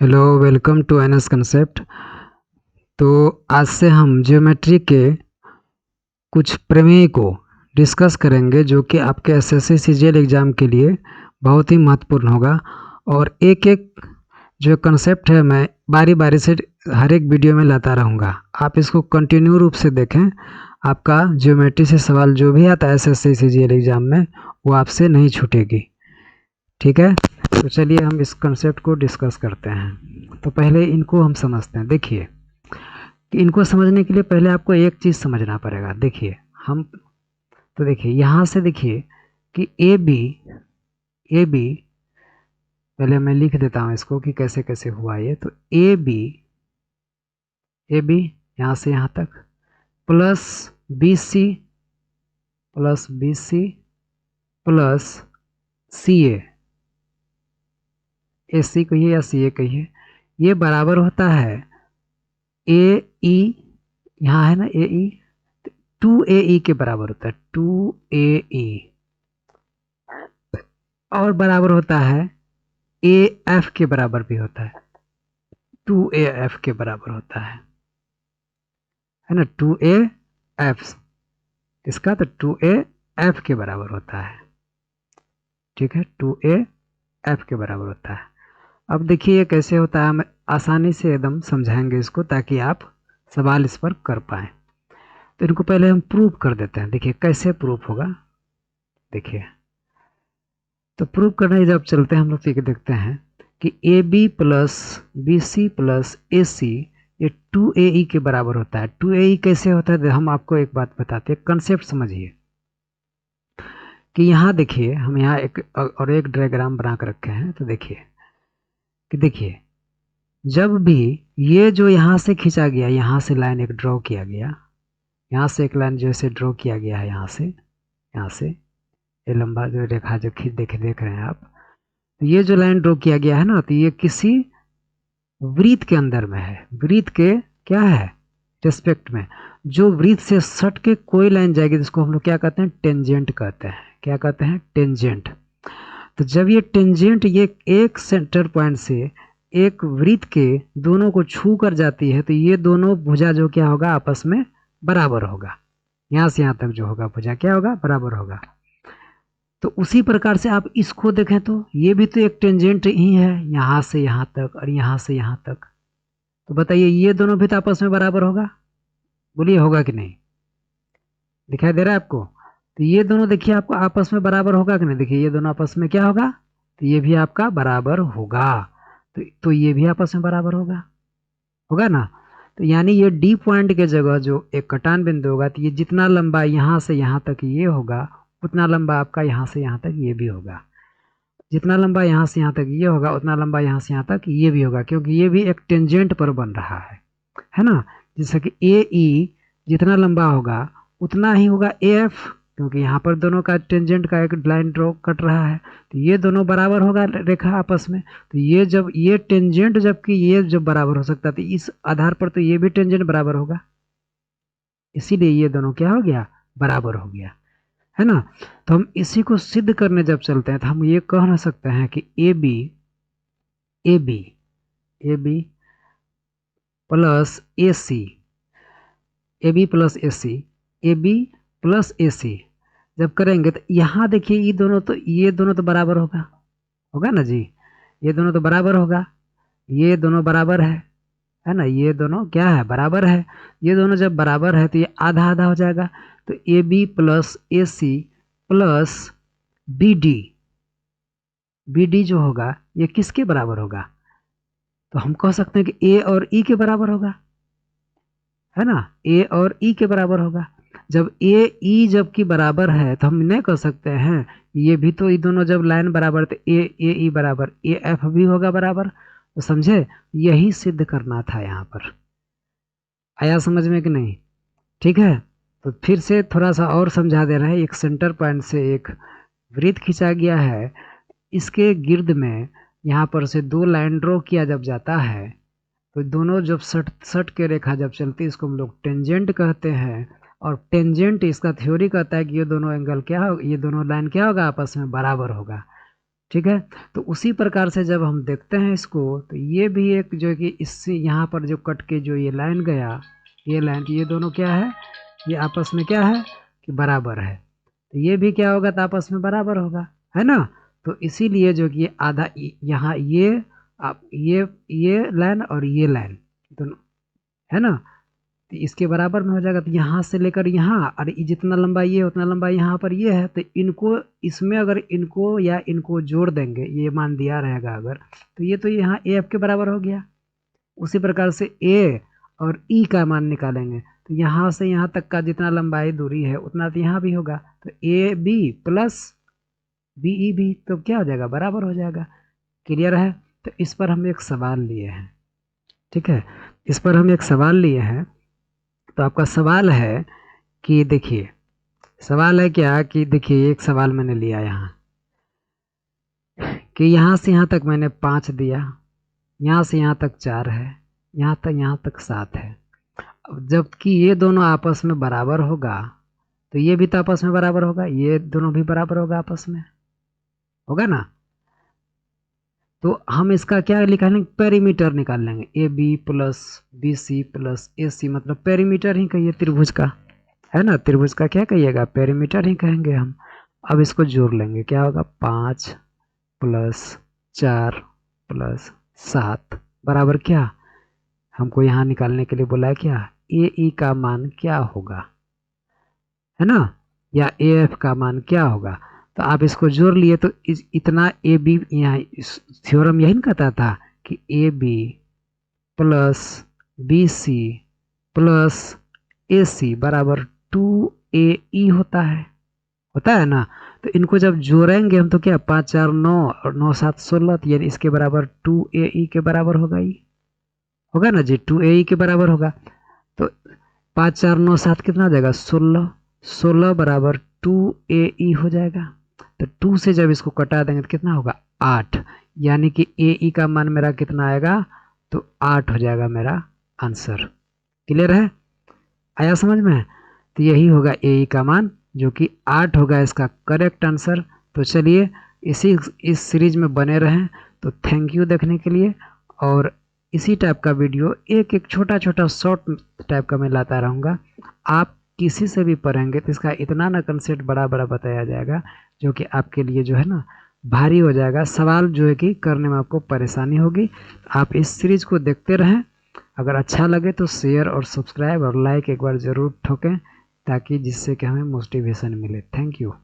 Hello, welcome to NS concept. तो आज से हम ज्योमेट्री के कुछ प्रमेय को डिस्कस करेंगे जो कि आपके एसएससी सीजीएल एग्ज़ाम के लिए बहुत ही महत्वपूर्ण होगा। और एक एक जो कंसेप्ट है मैं बारी बारी से हर एक वीडियो में लाता रहूँगा। आप इसको कंटिन्यू रूप से देखें। आपका ज्योमेट्री से सवाल जो भी आता है एसएससी सीजीएल एग्ज़ाम में वो आपसे नहीं छूटेगी। ठीक है, तो चलिए हम इस कंसेप्ट को डिस्कस करते हैं। तो पहले इनको हम समझते हैं। देखिए कि इनको समझने के लिए पहले आपको एक चीज़ समझना पड़ेगा। देखिए हम तो देखिए यहाँ से देखिए कि ए बी पहले मैं लिख देता हूँ इसको कि कैसे कैसे हुआ ये। तो ए बी यहाँ से यहाँ तक plus B C plus A सी कहिए या सी ए कहिए, ये बराबर होता है ए ई, यहाँ है ना ए ई, 2AE के बराबर होता है 2AE, और बराबर होता है AF के बराबर भी होता है, 2AF के बराबर होता है ना 2AF इसका, तो 2AF के बराबर होता है। ठीक है, 2AF के बराबर होता है। अब देखिए ये कैसे होता है, हम आसानी से एकदम समझाएंगे इसको ताकि आप सवाल इस पर कर पाएँ। तो इनको पहले हम प्रूव कर देते हैं। देखिए कैसे प्रूफ होगा। देखिए तो प्रूव करने जब चलते हैं हम लोग तो देखते हैं कि A B plus B C plus A C ये 2AE के बराबर होता है। 2AE कैसे होता है हम आपको एक बात बताते हैं, कंसेप्ट समझिए। कि यहाँ देखिए हम यहाँ एक डायग्राम बना कर रखे हैं। तो देखिए कि देखिए जब भी ये जो यहाँ से खींचा गया, यहाँ से लाइन एक ड्रॉ किया गया, यहाँ से एक लाइन जैसे ड्रॉ किया गया है, यहाँ से ये लंबा जो रेखा जो देख रहे हैं आप, तो ये जो लाइन ड्रॉ किया गया है ना, तो ये किसी वृत्त के अंदर में है। वृत्त के क्या है रिस्पेक्ट में, जो वृत्त से सट के कोई लाइन जाएगी जिसको हम लोग क्या कहते हैं, टेंजेंट कहते हैं। क्या कहते हैं, टेंजेंट। तो जब ये टेंजेंट ये एक सेंटर पॉइंट से एक वृत्त के दोनों को छू कर जाती है, तो ये दोनों भुजा जो क्या होगा आपस में बराबर होगा। यहाँ से यहाँ तक जो होगा भुजा क्या होगा, बराबर होगा। तो उसी प्रकार से आप इसको देखें तो ये भी तो एक टेंजेंट ही है, यहाँ से यहाँ तक और यहाँ से यहाँ तक। तो बताइए ये दोनों भी तो आपस में बराबर होगा, बोलिए होगा कि नहीं। दिखाई दे रहा है आपको। तो ये दोनों देखिए आपको आपस में बराबर होगा कि नहीं। देखिए ये दोनों आपस में क्या होगा, तो ये भी आपका बराबर होगा। तो ये भी आपस में बराबर होगा, होगा ना। तो यानी ये डी पॉइंट के जगह जो एक कटान बिंदु होगा, तो ये जितना लंबा यहाँ से यहाँ तक ये होगा, उतना लंबा आपका यहाँ से यहाँ तक ये भी होगा। जितना लंबा यहाँ से यहाँ तक ये होगा, उतना लंबा यहाँ से यहाँ तक ये भी होगा, क्योंकि ये भी एक टेंजेंट पर बन रहा है ना। जैसे कि ए ई जितना लंबा होगा उतना ही होगा ए एफ, क्योंकि यहाँ पर दोनों का टेंजेंट का एक लाइन ड्रॉ कट रहा है, तो ये दोनों बराबर होगा रेखा आपस में। तो ये जब ये टेंजेंट जबकि ये जब बराबर हो सकता, तो इस आधार पर तो ये भी टेंजेंट बराबर होगा, इसीलिए ये दोनों क्या हो गया, बराबर हो गया, है ना। तो हम इसी को सिद्ध करने जब चलते हैं तो हम ये कह ना सकते हैं कि A B plus A C, A B plus A C जब करेंगे तो यहाँ देखिए ये दोनों तो बराबर होगा, होगा ना जी। ये दोनों तो बराबर होगा, ये दोनों बराबर है ना। ये दोनों क्या है, बराबर है। ये दोनों जब बराबर है तो ये आधा आधा हो जाएगा। तो A B plus A C plus B D जो होगा ये किसके बराबर होगा, तो हम कह सकते हैं कि ए और ई के बराबर होगा, है ना। ए और ई के बराबर होगा। जब ए ई जबकि बराबर है तो हम नहीं कह सकते हैं ये भी तो, ये दोनों जब लाइन बराबर तो ए ई बराबर ए एफ भी होगा बराबर। तो समझे, यही सिद्ध करना था यहाँ पर। आया समझ में कि नहीं। ठीक है, तो फिर से थोड़ा सा और समझा दे रहे हैं। एक सेंटर पॉइंट से एक वृत्त खींचा गया है, इसके गिर्द में यहाँ पर से दो लाइन ड्रॉ किया जब जाता है, तो दोनों जब सट के रेखा जब चलती है इसको हम लोग टेंजेंट कहते हैं। और टेंजेंट इसका थ्योरी कहता है कि ये दोनों एंगल क्या हो, ये दोनों लाइन क्या होगा, आपस में बराबर होगा। ठीक है। तो उसी प्रकार से जब हम देखते हैं इसको, तो ये भी एक जो कि इससे यहाँ पर जो कट के जो ये लाइन गया, ये लाइन, ये दोनों क्या है, ये आपस में क्या है कि बराबर है। तो ये भी क्या होगा, तो आपस में बराबर होगा, है ना। तो इसीलिए जो कि ये आधा यहाँ ये आप ये लाइन और ये लाइन दोनों, है ना, तो इसके बराबर में हो जाएगा। तो यहाँ से लेकर यहाँ, और जितना लंबा ये उतना लंबा यहाँ पर ये है, तो इनको इसमें अगर इनको या इनको जोड़ देंगे, ये मान दिया रहेगा अगर, तो ये तो यहाँ ए एफ के बराबर हो गया। उसी प्रकार से ए और ई का मान निकालेंगे, तो यहाँ से यहाँ तक का जितना लंबाई दूरी है उतना तो यहाँ भी होगा। तो A B plus B E भी तो क्या हो जाएगा, बराबर हो जाएगा। क्लियर है। तो इस पर हम एक सवाल लिए हैं, ठीक है, इस पर हम एक सवाल लिए हैं। तो आपका सवाल है कि देखिए, सवाल है क्या कि देखिए, एक सवाल मैंने लिया यहाँ कि यहाँ से यहाँ तक मैंने 5 दिया, यहाँ से यहाँ तक 4 है, यहाँ तक 7 है। अब जबकि ये दोनों आपस में बराबर होगा, तो ये भी तो आपस में बराबर होगा, ये दोनों भी बराबर होगा, आपस में होगा ना। तो हम इसका क्या निकालेंगे, पेरीमीटर निकाल लेंगे, A B plus B C plus A C, मतलब पेरीमीटर ही कहिए त्रिभुज का, है ना। त्रिभुज का क्या कहिएगा, पेरीमीटर ही कहेंगे हम। अब इसको जोड़ लेंगे, क्या होगा, 5 प्लस 4 प्लस 7 बराबर क्या, हमको यहाँ निकालने के लिए बोला है क्या, ए ई का मान क्या होगा, है ना, या ए एफ का मान क्या होगा। तो आप इसको जोड़ लिए, तो इतना ए बी, यहाँ थ्योरम यही कहता था कि A B plus B C plus A C बराबर 2AE होता है ना। तो इनको जब जोड़ेंगे हम, तो क्या 5 4 9 और 9 7 16, यानी इसके बराबर 2AE के बराबर होगा, ये होगा ना जी, 2AE के बराबर होगा। तो 5 4 9 7 कितना हो जाएगा, 16, 16 बराबर 2AE हो जाएगा। तो 2 से जब इसको कटा देंगे तो कितना होगा, 8, यानी कि AE का मान मेरा कितना आएगा, तो 8 हो जाएगा मेरा आंसर। क्लियर है, आया समझ में। तो यही होगा AE का मान, जो कि 8 होगा इसका करेक्ट आंसर। तो चलिए इस सीरीज में बने रहें। तो थैंक यू देखने के लिए, और इसी टाइप का वीडियो एक एक छोटा छोटा शॉर्ट टाइप का मैं लाता रहूँगा। आप किसी से भी पढ़ेंगे तो इसका इतना ना कंसेप्ट बड़ा बड़ा बताया जाएगा, जो कि आपके लिए जो है ना भारी हो जाएगा, सवाल जो है कि करने में आपको परेशानी होगी। आप इस सीरीज को देखते रहें। अगर अच्छा लगे तो शेयर और सब्सक्राइब और लाइक एक बार ज़रूर ठोकें, ताकि जिससे कि हमें मोटिवेशन मिले। Thank you.